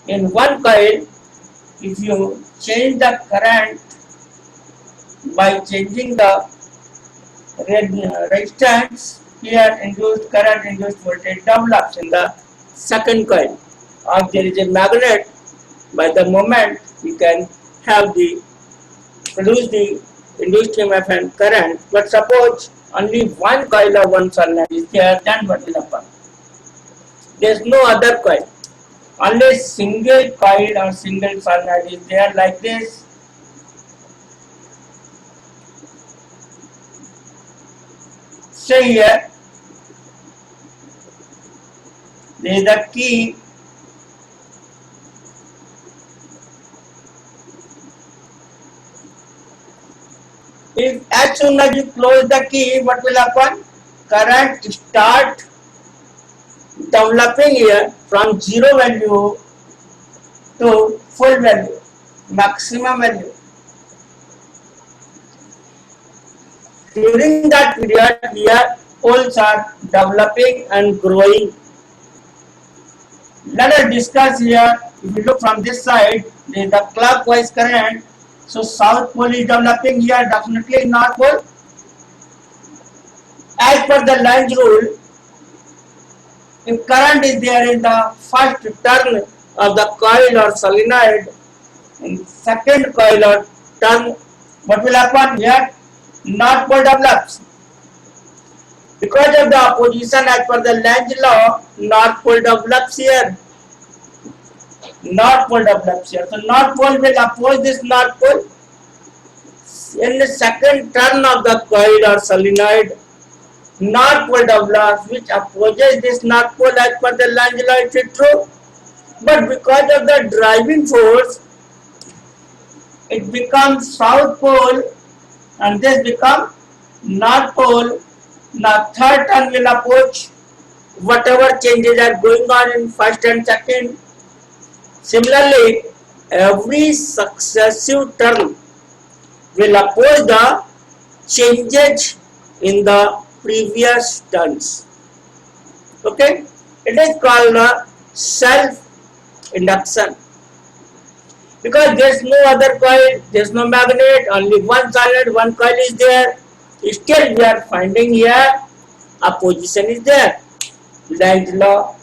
In one coil, if you change the current by changing the resistance, here induced current, induced voltage develops in the second coil. Or there is a magnet, by the moment we can have the produce the induced EMF and current. But suppose only one coil or one solenoid is there, then what will happen? There is no other coil. Only single coil or single solenoid is there like this. Say here, there is the key. If as soon as you close the key, what will happen? Current start developing here from zero value to full value, maximum value. During that period, here poles are developing and growing. Let us discuss here. If you look from this side, there is the clockwise current. So south pole is developing here, definitely north pole. As per the Lenz rule, if current is there in the first turn of the coil or solenoid, in second coil or turn, what will happen here? North pole develops. Because of the opposition as per the Lenz law, north pole develops here. North pole develops here. So north pole will oppose this north pole. In the second turn of the coil or solenoid, north pole develops which opposes this north pole as per the Lenz law, it is true. But because of the driving force, it becomes south pole and this becomes north pole. Now third turn will oppose whatever changes are going on in first and second. Similarly, every successive turn will oppose the changes in the previous turns. Okay, it is called self-induction. Because there is no other coil, there is no magnet, only one solenoid, one coil is there. Still we are finding here opposition is there. Lenz law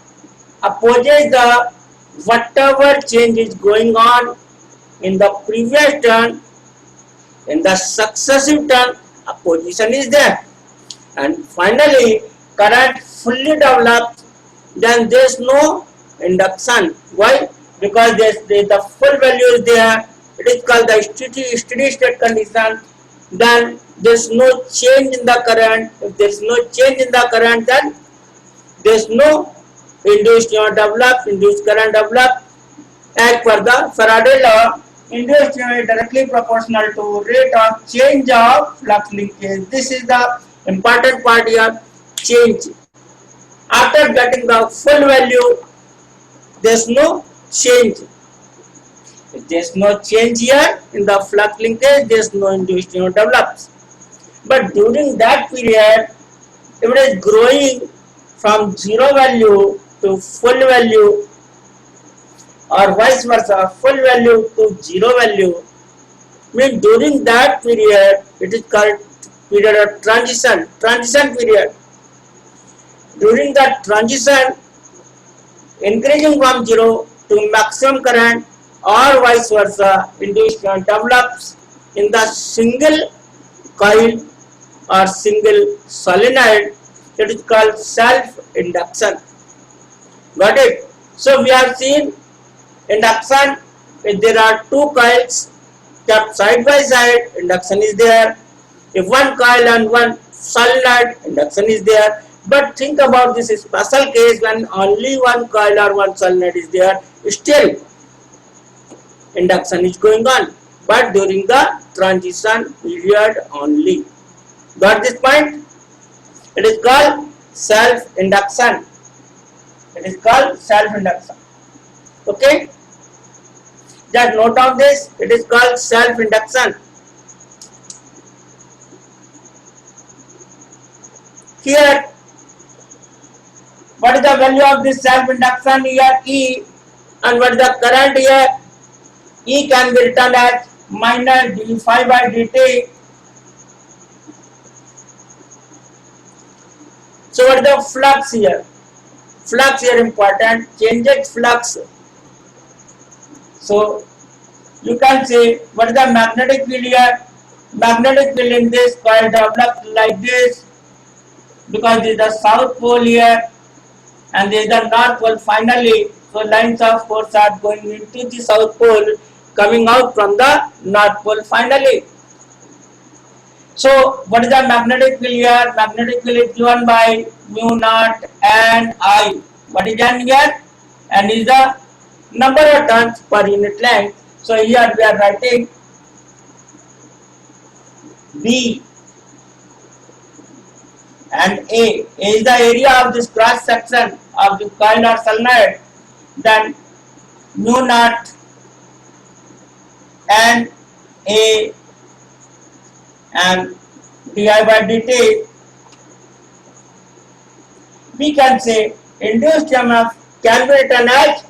opposes the whatever change is going on in the previous turn, in the successive turn, opposition is there. And finally, current fully develops, then there is no induction. Why? Because the full value is there. It is called the steady state condition. Then there is no change in the current. If there is no change in the current, then there is no induced EMF develop, induced current develop. As per the Faraday law, induced EMF is directly proportional to rate of change of flux linkage. This is the important part here, change. After getting the full value, there is no change. If there is no change here in the flux linkage, there is no induced EMF develops. But during that period, if it is growing from zero value to full value or vice versa, full value to zero value, means during that period, it is called period of transition period. During that transition, increasing from zero to maximum current or vice versa, induced current develops in the single coil or single solenoid. It is called self-induction. Got it? So we have seen induction. If there are two coils kept side by side, induction is there. If one coil and one solenoid, induction is there. But think about this special case when only one coil or one solenoid is there, still induction is going on, but during the transition period only. Got this point? It is called self-induction. It is called self-induction. Okay? Just note down this. It is called self-induction. Here, what is the value of this self-induction? Here E And what the current here? E can be written as minus d phi by dt. So what the flux here? Flux here important, changes flux. So you can say what is the magnetic field here? Magnetic field in this coil develops like this, because this is the south pole here and this is the north pole finally. So lines of force are going into the south pole, coming out from the north pole finally. So what is the magnetic field here? Magnetic field is given by mu naught and I. What is N here? N is the number of turns per unit length. So here we are writing B and A. A is the area of this cross section of the coil or solenoid. Then mu naught and A and di by dt. We can say induced EMF can be written as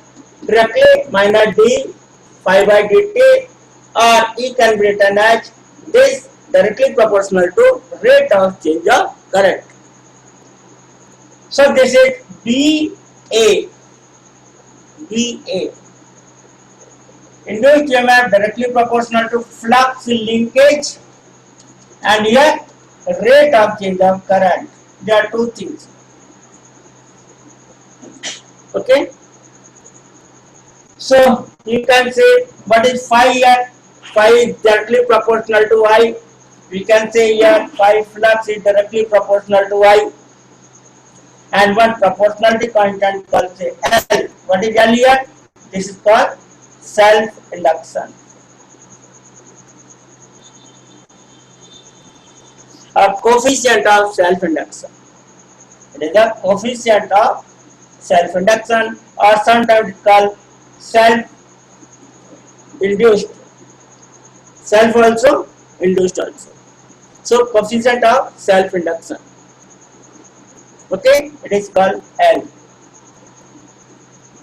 directly minus d phi by dt, or E can be written as this directly proportional to rate of change of current. So this is BA. Induced EMF directly proportional to flux linkage, and here rate of change of current. There are two things. Okay. So you can say what is phi here? Phi is directly proportional to I. We can say here phi flux is directly proportional to I. And one proportionality constant called say L. What is L here? This is called self-induction. A coefficient of self-induction. It is the coefficient of self-induction, or sometimes called self-induced. Self also, induced also. So coefficient of self-induction. Okay, it is called L.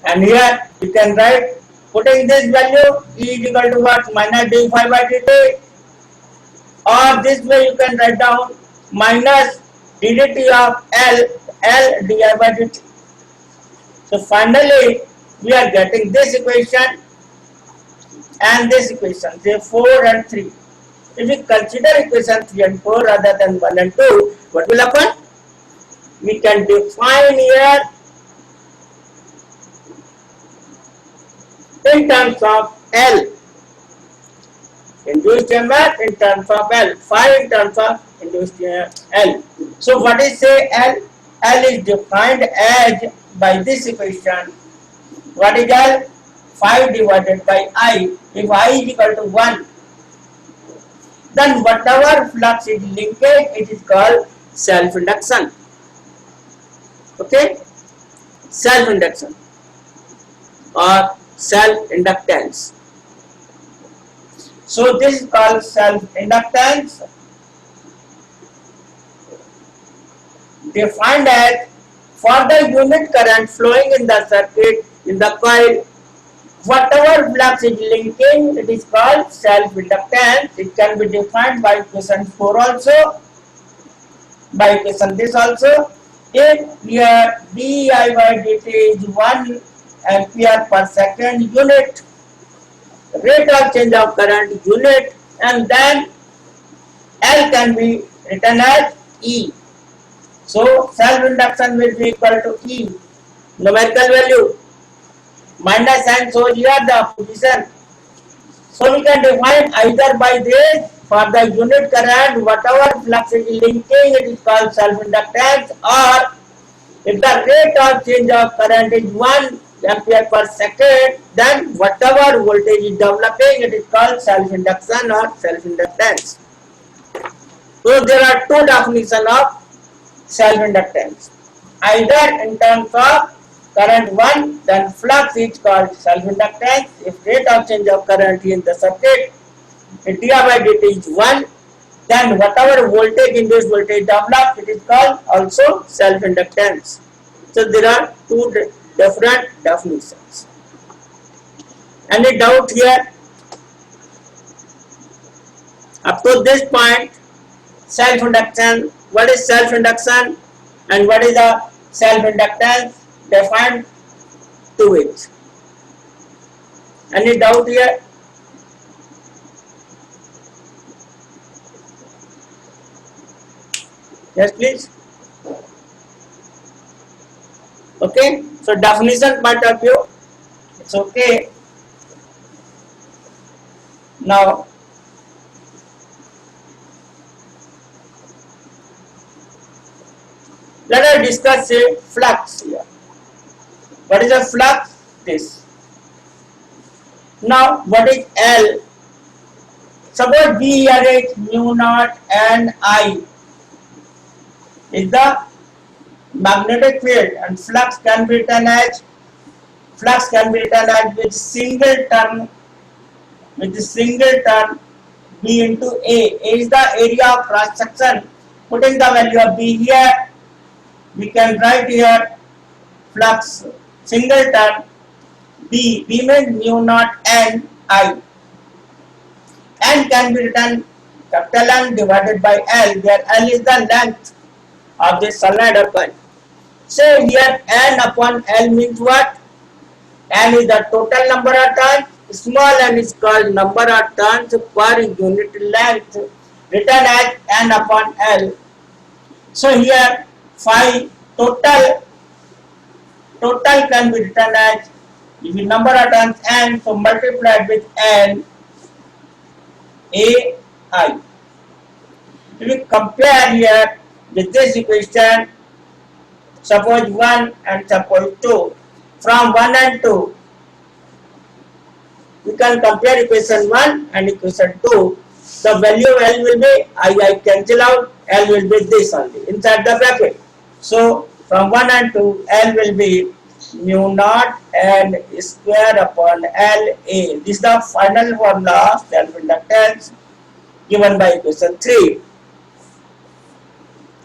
And here you can write, putting this value E is equal to what? Minus d phi by dt. Or this way you can write down minus ddt of L di by dt. So finally we are getting this equation and this equation, say 4 and 3. If we consider equation 3 and 4 rather than 1 and 2, what will happen? We can define here in terms of L. Induced EMF in terms of L. Phi in terms of induced L. So what is say L? L is defined as by this equation. What is L? Phi divided by I. If I is equal to 1, then whatever flux is linked, it is called self-induction. Okay? Self-induction or self-inductance. So this is called self-inductance, defined as for the unit current flowing in the circuit in the coil, whatever flux is linking, it is called self-inductance. It can be defined by equation 4 also, by equation this also. If here di by dt is 1 ampere per second unit, rate of change of current unit, and then L can be written as E. So self-induction will be equal to E, numerical value, minus sign shows here the position. So we can define either by this, for the unit current, whatever flux is linking, it is called self-inductance, or if the rate of change of current is 1 ampere per second, then whatever voltage is developing, it is called self-induction or self-inductance. So there are two definitions of self-inductance. Either in terms of current 1, then flux is called self-inductance. If rate of change of current in the circuit, if di by dt is 1, then whatever voltage induced voltage developed, it is called also self-inductance. So there are two different definitions. Any doubt here? Up to this point, self-induction. What is self-induction and what is the self-inductance defined to it? Any doubt here? Yes, please. Okay. So definition point of view, it's okay. Now, let us discuss a flux here. What is a flux? This. Now, what is L? Suppose B here is mu naught and I is the magnetic field, and flux can be written as with single term B into A. A is the area of cross section. Putting the value of B here, we can write here flux single term B. B means mu naught and I. N can be written capital N divided by L, where L is the length of the solenoid or coil. So here N upon L means what? N is the total number of turns. Small n is called number of turns per unit length, written as N upon L. So here phi total can be written as, if the number of turns N, so multiplied with N A I. If we compare here with this equation, suppose 1 and suppose 2, from 1 and 2, we can compare equation 1 and equation 2. The value of L will be, I cancel out, L will be this only inside the bracket. So from 1 and 2, L will be mu naught and square upon L A. This is the final formula of self-inductance given by equation 3.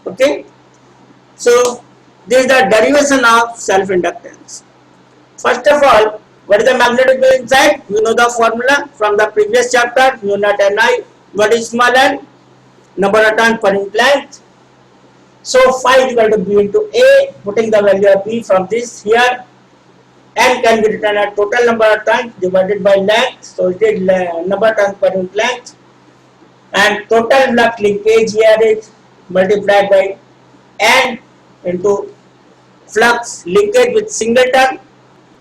Okay. So this is the derivation of self-inductance. First of all, what is the magnetic field inside? You know the formula from the previous chapter, mu naught and I. What is small n? Number of turns per unit length. So phi is equal to B into A. Putting the value of B from this here, N can be written as total number of turns divided by length. So it is number of turns per unit length. And total flux linkage here is multiplied by N into flux linkage with single turn.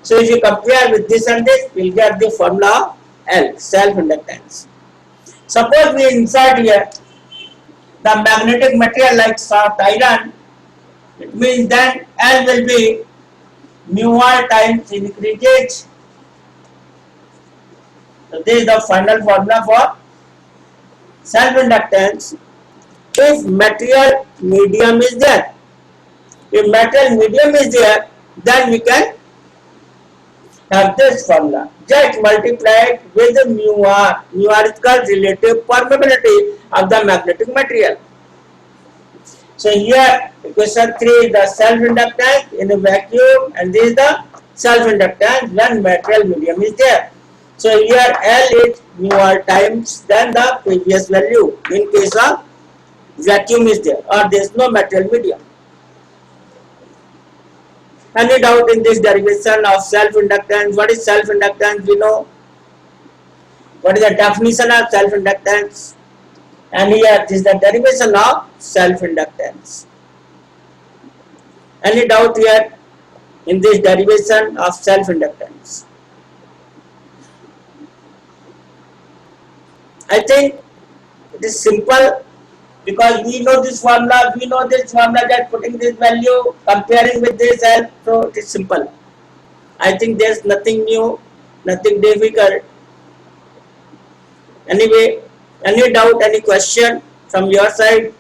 So if you compare with this and this, we will get the formula of L, self-inductance. Suppose we insert here the magnetic material like soft iron, it means then L will be mu r times increase. So this is the final formula for self-inductance. If material medium is there, then we can have this formula. Just multiplied with mu r. Mu r is called relative permeability of the magnetic material. So here equation 3 is the self-inductance in a vacuum, and this is the self-inductance when material medium is there. So here L is mu r times then the previous value in case of vacuum is there or there is no material medium. Any doubt in this derivation of self-inductance? What is self-inductance? We know. What is the definition of self-inductance? And here this is the derivation of self-inductance. Any doubt here in this derivation of self-inductance? I think it is simple, because we know this formula, that putting this value, comparing with this L, so it is simple. I think there is nothing new, nothing difficult. Anyway, any doubt, any question from your side?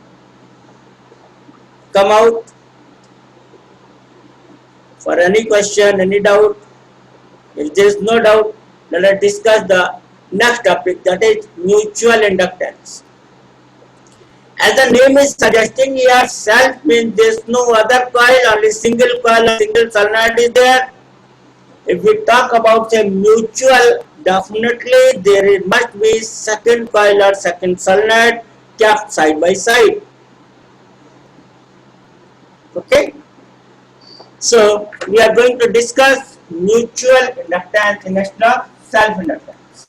Come out for any question, any doubt. If there is no doubt, let us discuss the next topic, that is mutual inductance. As the name is suggesting here, self means there is no other coil, only single coil, single solenoid is there. If we talk about a mutual, definitely must be second coil or second solenoid kept side by side. Okay, so we are going to discuss mutual inductance instead of self inductance.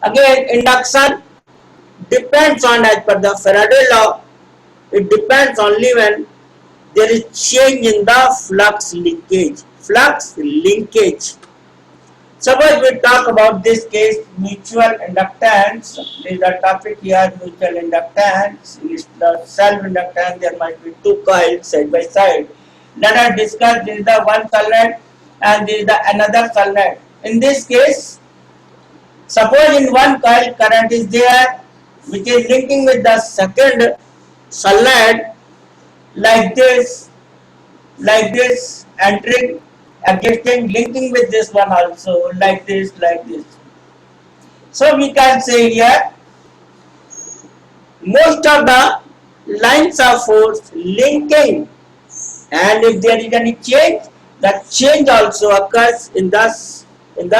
Again, induction depends on, as per the Faraday law, it depends only when there is change in the flux linkage. Flux linkage. Suppose we talk about this case, mutual inductance. This is the topic here, mutual inductance. Is the self inductance, there might be two coils side by side. Let us discuss, this is the one solenoid and this is the another solenoid. In this case, suppose in one coil current is there which is linking with the second solenoid like this, entering, adjusting, linking with this one also, like this. So we can say here, most of the lines of force linking, and if there is any change, that change also occurs in the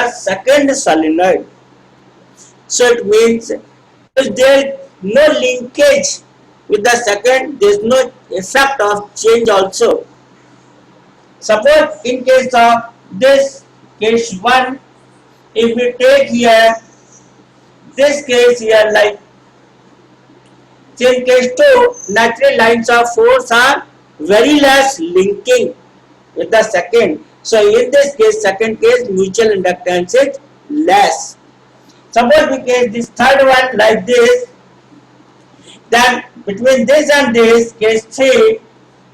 second solenoid. So it means if there is no linkage with the second, there is no effect of change also. Suppose in case of this case 1, if we take here this case here, like in case 2, natural lines of force are very less linking with the second. So in this case, second case, mutual inductance is less. Suppose we case this third one like this, then between this and this, case 3,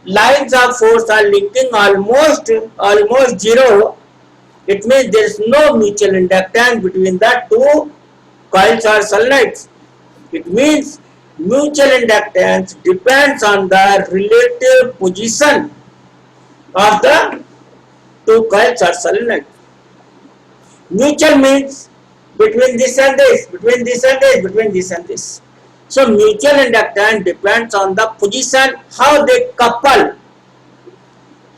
lines of force are linking almost 0. It means there is no mutual inductance between the two coils or solenoids. It means mutual inductance depends on the relative position of the two coils or solenoids. Mutual means between this and this, between this and this, between this and this. So mutual inductance depends on the position, how they couple,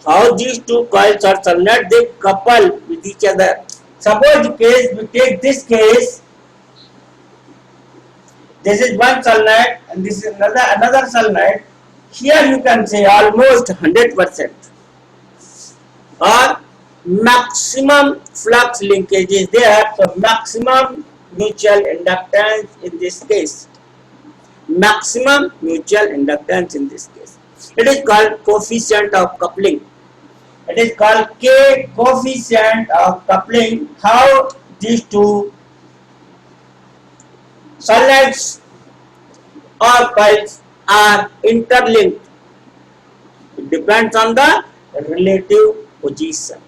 how these two coils or solenoid they couple with each other. Suppose the case, we take this case, this is one solenoid and this is another solenoid. Here you can say almost 100% or maximum flux linkage is there, so maximum mutual inductance in this case. Maximum mutual inductance in this case. It is called coefficient of coupling. It is called K, coefficient of coupling. How these two solids or coils are interlinked. It depends on the relative position.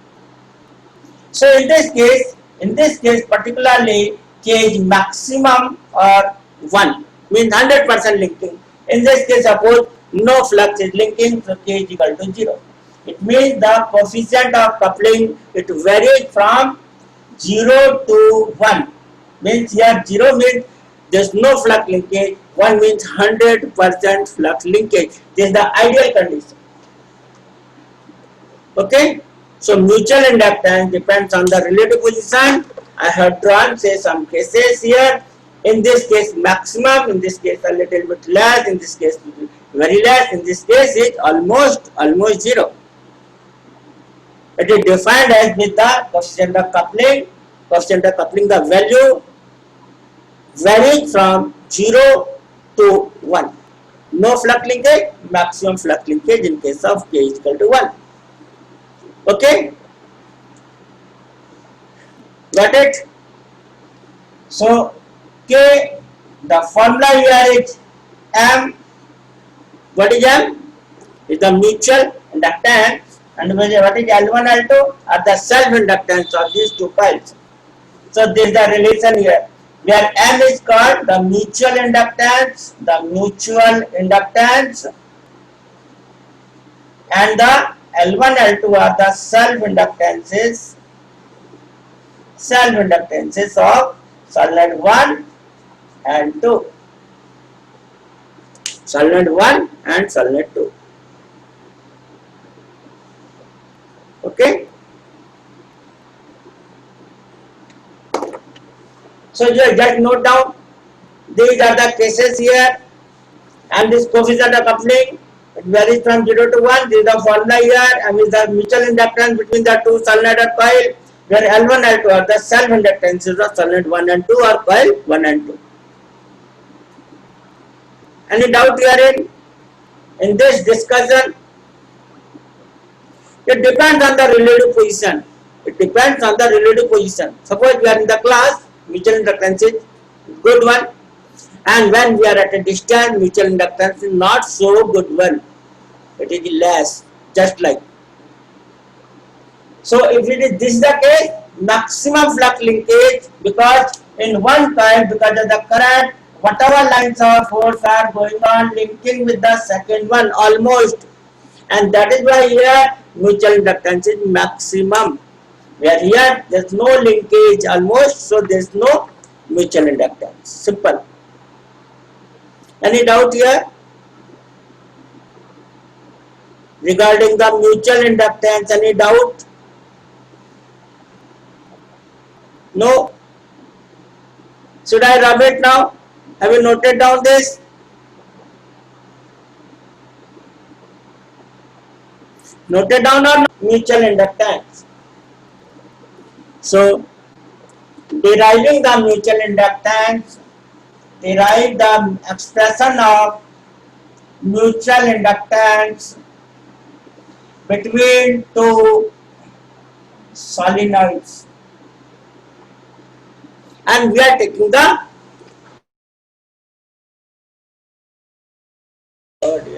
So in this case particularly, K is maximum or 1, means 100% linking. In this case, suppose no flux is linking, so K is equal to 0. It means the coefficient of coupling, it varies from 0 to 1. Means here 0 means there is no flux linkage, 1 means 100% flux linkage. This is the ideal condition. Okay, so mutual inductance depends on the relative position. I have drawn say some cases here. In this case maximum, in this case a little bit less, in this case very less, in this case it almost 0. It is defined as with the coefficient of coupling. Coefficient of coupling, the value varies from 0 to 1. No flux linkage, maximum flux linkage in case of K is equal to 1. Okay, got it? So K, the formula here is M. What is M? Is the mutual inductance, and what is L1, L2 are the self inductance of these two coils. So this is the relation here, where M is called the mutual inductance, and the L1, L2 are the self inductances of solenoid 1 and 2. solenoid 1 and solenoid 2. Okay. So just note down, these are the cases here, and this coefficient of coupling, it varies from 0 to 1. This is the formula here, and is the mutual inductance between the two solenoid or coil, where L1 L2 are the self inductances of solenoid 1 and 2 or coil 1 and 2. Any doubt here in this discussion? It depends on the relative position. It depends on the relative position. Suppose we are in the class, mutual inductance is good one, and when we are at a distance, mutual inductance is not so good one. It is less, just like. So if it is this the case, maximum flux linkage, because in one coil, because of the current, whatever lines of force are going on linking with the second one almost, and that is why here mutual inductance is maximum, where here there is no linkage almost, so there is no mutual inductance. Simple. Any doubt here regarding the mutual inductance? Any doubt? No? Should I rub it now? Have you noted down this? Noted down or not? Mutual inductance. So, deriving the mutual inductance, derive the expression of mutual inductance between two solenoids, and we are taking the we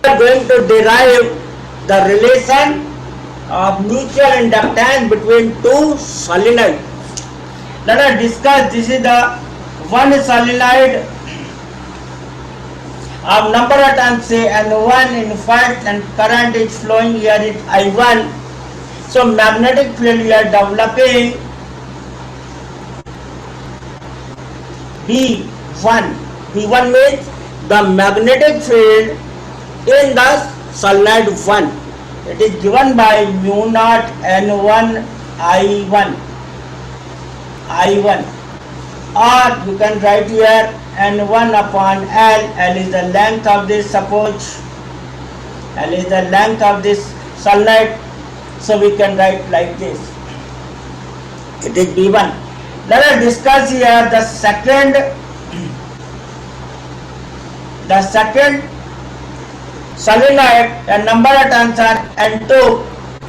are going to derive the relation of mutual inductance between two solenoids. Let us discuss. This is the one solenoid of number of turns say N1 in first, and current is flowing here is I1. So magnetic field we are developing B1. B1 means the magnetic field in the solenoid 1. It is given by mu naught N1 I1. Or you can write here N1 upon L. L is the length of this, suppose. L is the length of this solenoid. So we can write like this. It is B1. Let us discuss here the second solenoid, and number of turns are N2.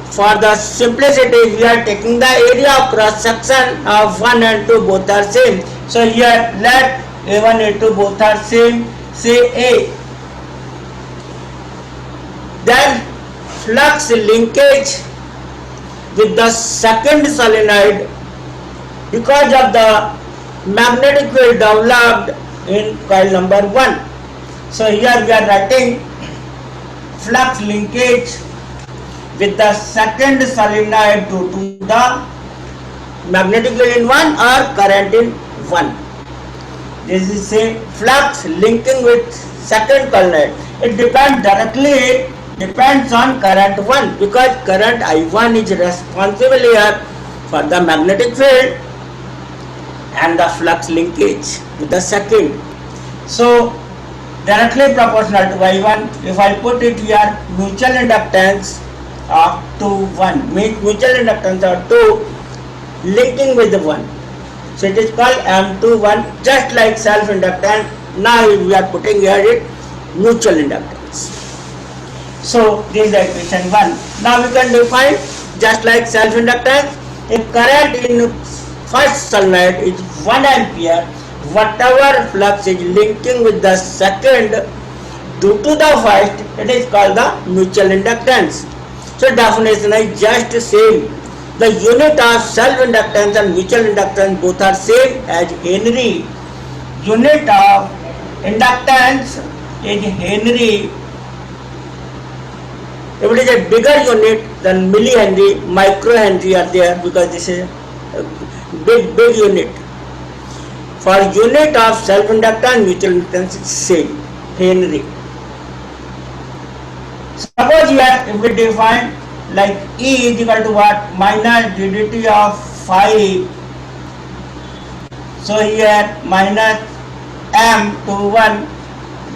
For the simplicity, we are taking the area of cross section of 1 and 2, both are same. So here let A1 A2 both are same, say A. Then flux linkage with the second solenoid, because of the magnetic field developed in coil number 1. So here we are writing flux linkage with the second solenoid due to the magnetic field in 1 or current in 1. This is a flux linking with second solenoid. It depends on current 1, because current I1 is responsible here for the magnetic field and the flux linkage with the second. So directly proportional to I1. If I put it here, mutual inductance of 2 1 means mutual inductance of 2 linking with the 1. So it is called M21, just like self inductance. Now we are putting here it mutual inductance. So this is the equation 1. Now we can define just like self inductance. If current in first solenoid is 1 ampere, whatever flux is linking with the second due to the first, it is called the mutual inductance. So definition is just same. The unit of self inductance and mutual inductance both are same as Henry. Unit of inductance is Henry. If it is a bigger unit than millihenry, microhenry are there, because this is a big unit. For unit of self-inductance, mutual inductance is same, Henry. Suppose here if we define like E is equal to what? Minus ddt of phi. So here minus m21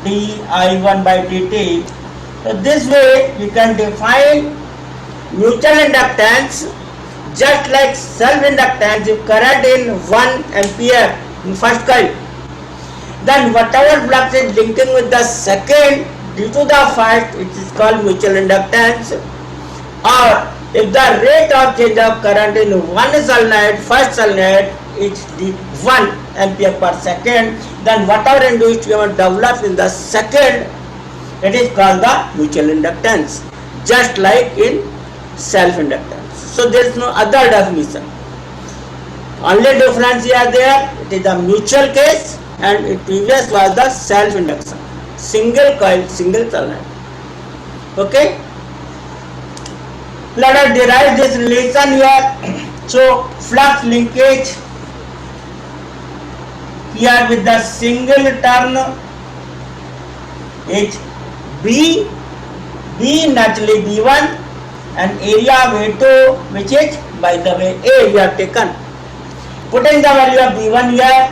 di1 by dt. So this way we can define mutual inductance just like self-inductance. If current in 1 ampere in first coil, then whatever flux is linking with the second due to the first, it is called mutual inductance. Or if the rate of change of current in one solenoid, first solenoid, is 1 ampere per second, then whatever induced EMF develops in the second, it is called the mutual inductance, just like in self-inductance. So there is no other definition. Only difference here there, it is the mutual case and it previous was the self-induction. Single coil, single solenoid. Okay? Let us derive this relation here. So flux linkage here with the single turn is B naturally B1 and area of A2 which is by the way A we have taken. Putting the value of B1 here,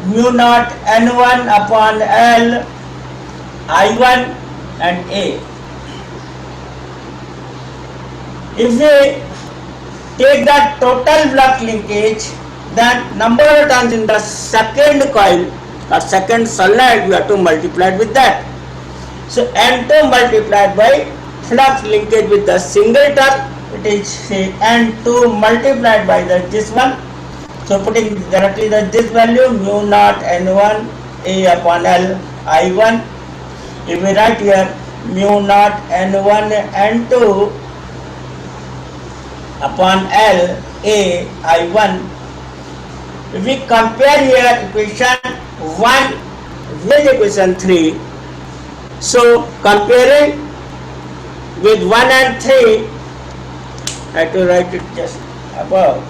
mu naught N1 upon L I1 and A. If we take the total flux linkage, then number of turns in the second coil or second solenoid we have to multiply with that. So N2 multiplied by flux linkage with the single turn, it is say N2 multiplied by this one. So putting directly this value mu naught N1 A upon L I1. If we write here mu naught N1 N2 upon L A I1. If we compare here equation 1 with equation 3, so comparing with 1 and 3, I have to write it just above.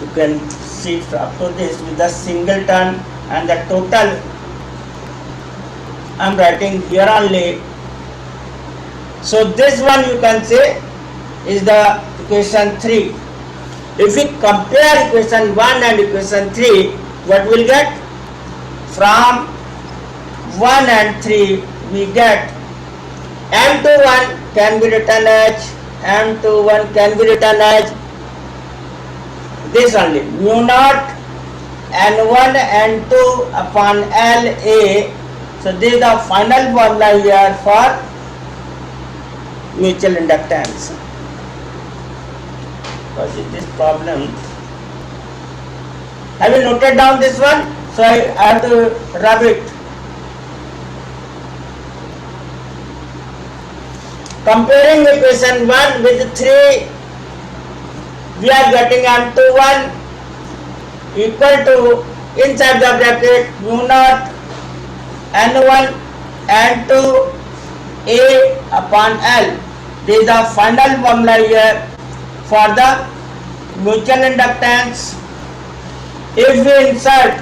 You can see up to this with the single turn and the total I am writing here only. So this one you can say is the equation 3. If we compare equation 1 and equation 3, what will get? From 1 and 3 we get M21 can be written as M21 can be written as this only mu naught N1 N2 upon LA. So this is the final formula here for mutual inductance. What is this problem? Have you noted down this one? So I have to rub it. Comparing equation 1 with 3, we are getting M21 equal to inside the bracket mu naught N1 N2 A upon L. This is the final formula here for the mutual inductance. If we insert,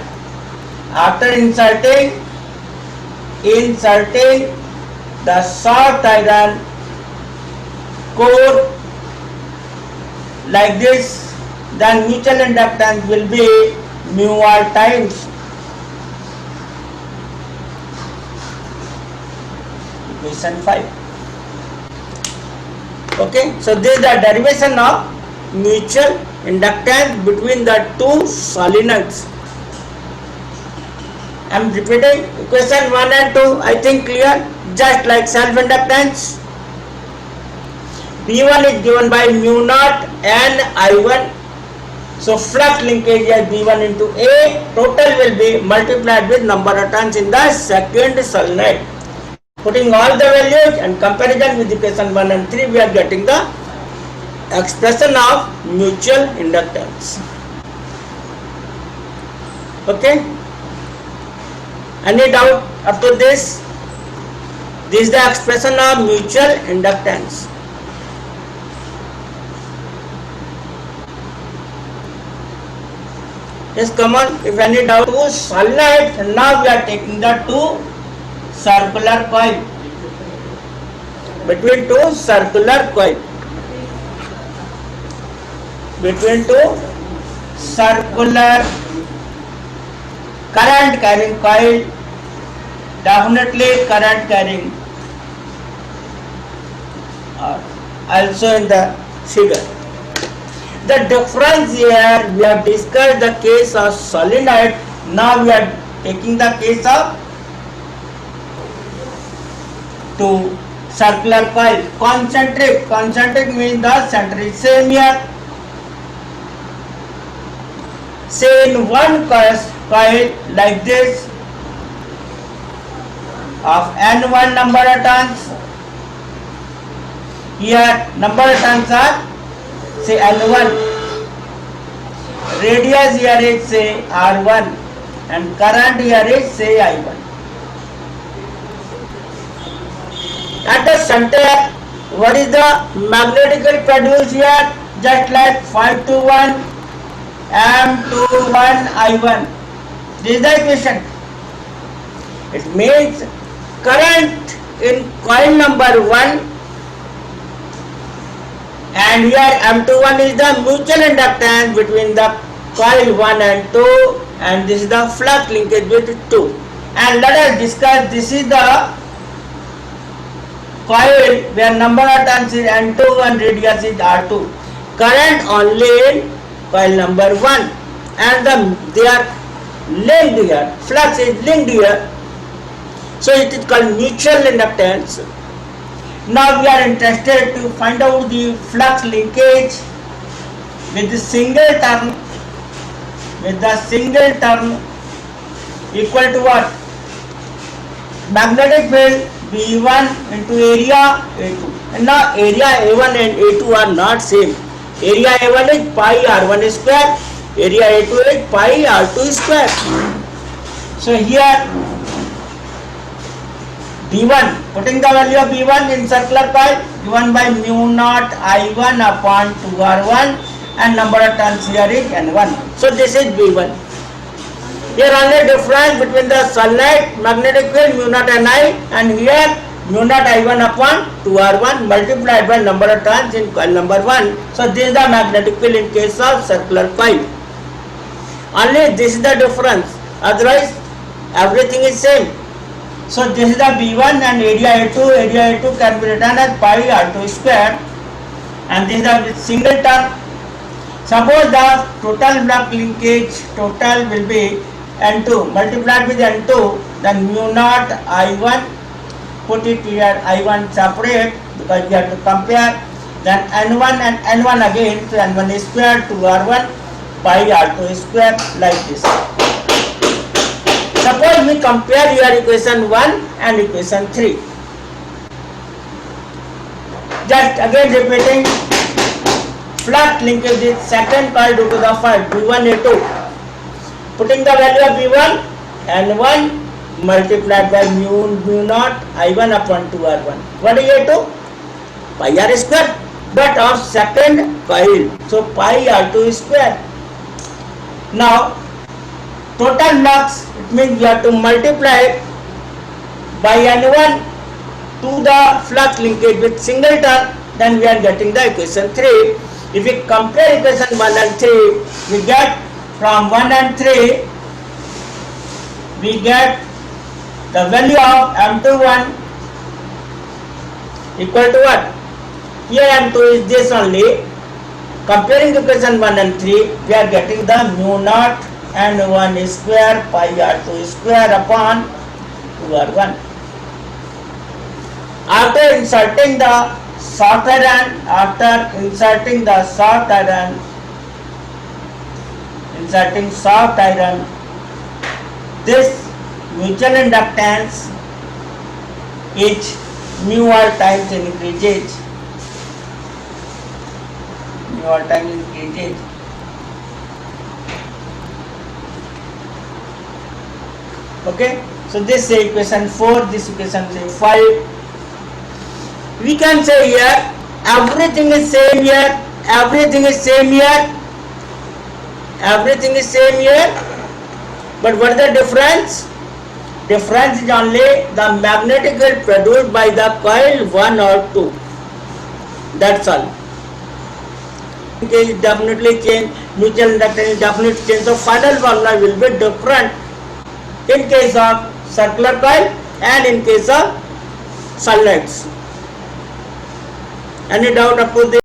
after inserting the soft iron core like this, then mutual inductance will be mu r times equation 5. Okay, so this is the derivation of mutual inductance between the two solenoids. I am repeating equation 1 and 2, I think clear, just like self-inductance. B1 is given by mu naught N I1. So flux linkage is B1 into A, total will be multiplied with number of turns in the second solenoid. Putting all the values and comparison with equation 1 and 3, we are getting the expression of mutual inductance. Okay? Any doubt up to this? This is the expression of mutual inductance. Yes, come on. If any doubt, two solenoid. Now we are taking the two circular coil. Between two circular coil. Between two circular current carrying coil. Definitely current carrying. Also in the figure. The difference here, we have discussed the case of solenoid. Now we are taking the case of two circular coil. Concentric. Concentric means the center is same here. Say in one coil like this of N1 number of turns. Here number of turns are say N1. Radius here is say R1 and current here is say I1. At the center, what is the magnetic field produced here? Just like 5 to 1 M to 1 I1. This is the equation. It means current in coil number 1 and here M21 is the mutual inductance between the coil 1 and 2 and this is the flux linkage with 2. And let us discuss, this is the coil where number of turns is N2 and radius is R2. Current only in coil number 1 and they are linked here, flux is linked here. So it is called mutual inductance. Now we are interested to find out the flux linkage with the single term, equal to what? Magnetic field V1 into area A2. And now area A1 and A2 are not same. Area A1 is pi R1 square, area A2 is pi R2 square. So here V1, putting the value of V1 in circular coil, given by mu naught I1 upon 2R1 and number of turns here is N1. So this is V1. Here only difference between the solenoid magnetic field mu naught Ni and here mu naught I1 upon 2R1 multiplied by number of turns in coil number 1. So this is the magnetic field in case of circular coil. Only this is the difference. Otherwise everything is same. So this is the V1 and area A2. Area A2 can be written as pi R2 square and this is the single term. Suppose the total flux linkage total will be N2 multiplied with N2, then mu naught I1, put it here I1 separate because we have to compare, then N1 and N1 again, so N1 is square to R1 pi R2 square like this. Suppose we compare your equation 1 and equation 3. Just again repeating, flux linkage is second coil due to the first V1 A2. Putting the value of V1 N1 multiplied by mu naught I1 upon 2R1. What is A2? Pi R square, but of second coil. So pi R2 square. Now total flux, it means we have to multiply by N1 to the flux linkage with single term, then we are getting the equation 3. If we compare equation 1 and 3, we get from 1 and 3, we get the value of M21 equal to what? Here M2 is this only. Comparing equation 1 and 3, we are getting the mu naught N1 square pi R2 square upon 2R1. After inserting the short iron, this mutual inductance is mu r times increases. Okay, so this is equation 4, this equation 5. We can say here everything is same here, Everything is same here, but what is the difference? Difference is only the magnetic field produced by the coil 1 or 2. That's all. In case it definitely change, mutual inductance definitely change. So final formula will be different in case of circular coil and in case of solenoids. Any doubt up to this?